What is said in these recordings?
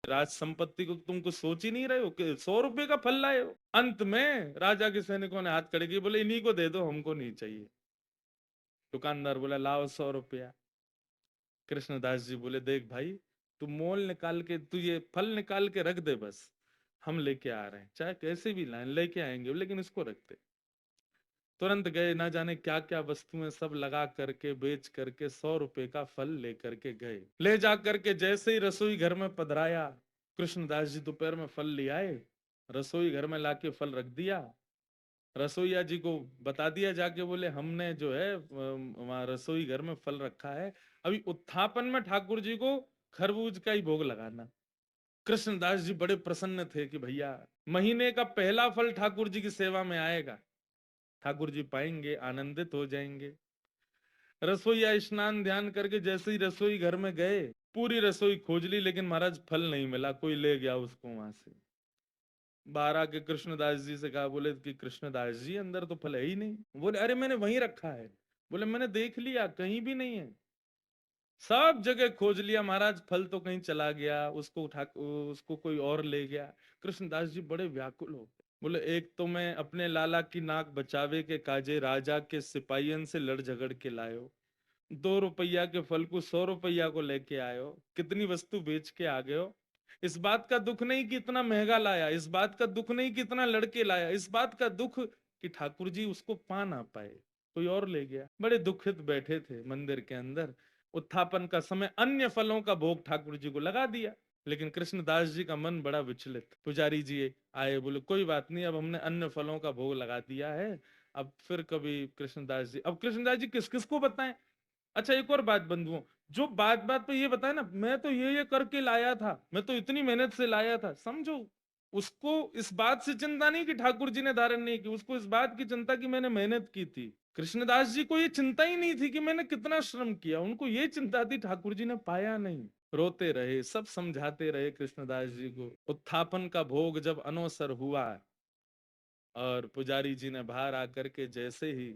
राज संपत्ति को तुम कुछ सोच ही नहीं रहे हो कि 100 रुपए का फल लाए हो। अंत में राजा के सैनिकों ने हाथ खड़े किए, बोले इन्हीं को दे दो, हमको नहीं चाहिए। दुकानदार बोला लाओ 100 रुपया। कृष्णदास जी बोले देख भाई, तू मोल निकाल के, तू ये फल निकाल के रख दे, बस हम लेके आ रहे हैं, चाहे कैसे भी लाएं लेके आएंगे, लेकिन इसको रख दे। तुरंत गए, ना जाने क्या क्या वस्तुएं सब लगा करके बेच करके 100 रुपए का फल लेकर के गए। ले जा करके जैसे ही रसोई घर में पधराया, कृष्णदास जी दोपहर में फल ले आए, रसोई घर में लाके फल रख दिया। रसोईया जी को बता दिया जाके, बोले हमने जो है वहां रसोई घर में फल रखा है, अभी उत्थापन में ठाकुर जी को खरबूज का ही भोग लगाना। कृष्णदास जी बड़े प्रसन्न थे कि भैया महीने का पहला फल ठाकुर जी की सेवा में आएगा, ठाकुर जी पाएंगे, आनंदित हो जाएंगे। रसोईया स्नान ध्यान करके जैसे ही रसोई घर में गए, पूरी रसोई खोज ली, लेकिन महाराज फल नहीं मिला, कोई ले गया उसको वहां से। बाहर आके कृष्णदास जी से कहा, बोले कि कृष्णदास जी अंदर तो फल है ही नहीं। बोले अरे मैंने वहीं रखा है। बोले मैंने देख लिया, कहीं भी नहीं है, सब जगह खोज लिया महाराज, फल तो कहीं चला गया, उसको उठा, उसको कोई और ले गया। कृष्णदास जी बड़े व्याकुल हो गए। बोले एक तो मैं अपने लाला की नाक बचावे के काजे राजा के सिपाहियन से लड़ झगड़ के लायो, 2 रुपया के फल को 100 रुपया को लेके आयो, कितनी वस्तु बेच के आ गए हो। इस बात का दुख नहीं कि इतना महंगा लाया, इस बात का दुख नहीं कि इतना लड़के लाया, इस बात का दुख कि ठाकुर जी उसको पा ना पाए, कोई और ले गया। बड़े दुखित बैठे थे मंदिर के अंदर। उत्थापन का समय, अन्य फलों का भोग ठाकुर जी को लगा दिया, लेकिन कृष्णदास जी का मन बड़ा विचलित। पुजारी जी आए, बोले कोई बात नहीं, अब हमने अन्य फलों का भोग लगा दिया है, अब फिर कभी कृष्णदास जी, अब कृष्णदास जी किस किस को बताएं। अच्छा एक और बात बंधुओं, जो बात बात पे ये बताए ना, मैं तो ये करके लाया था, मैं तो इतनी मेहनत से लाया था, समझो उसको इस बात से चिंता नहीं कि ठाकुर जी ने धारण नहीं की, उसको इस बात की चिंता कि मैंने मेहनत की थी। कृष्णदास जी को ये चिंता ही नहीं थी कि मैंने कितना श्रम किया, उनको ये चिंता थी ठाकुर जी ने पाया नहीं। रोते रहे, सब समझाते रहे कृष्णदास जी को। उत्थापन का भोग जब अनोसर हुआ और पुजारी जी ने बाहर आकर के जैसे ही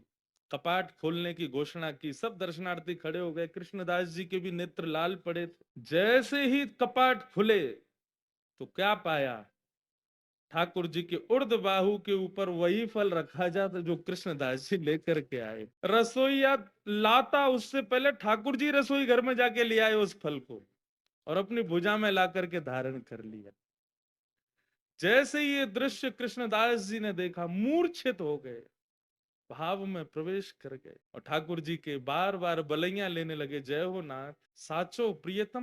कपाट खोलने की घोषणा की, सब दर्शनार्थी खड़े हो गए, कृष्णदास जी के भी नेत्र लाल पड़े थे। जैसे ही कपाट खुले तो क्या पाया, ठाकुर जी के उर्द बाहु के ऊपर वही फल रखा जाता जो कृष्णदास जी लेकर के आए। रसोईया लाता उससे पहले ठाकुर जी रसोई घर में जाके ले आए उस फल को और अपनी भुजा में ला करके धारण कर लिया। जैसे ये दृश्य कृष्णदास जी ने देखा, मूर्छित हो गए, भाव में प्रवेश कर गए और ठाकुर जी के बार बार बलैया लेने लगे, जय हो नाथ, साचो प्रियतम।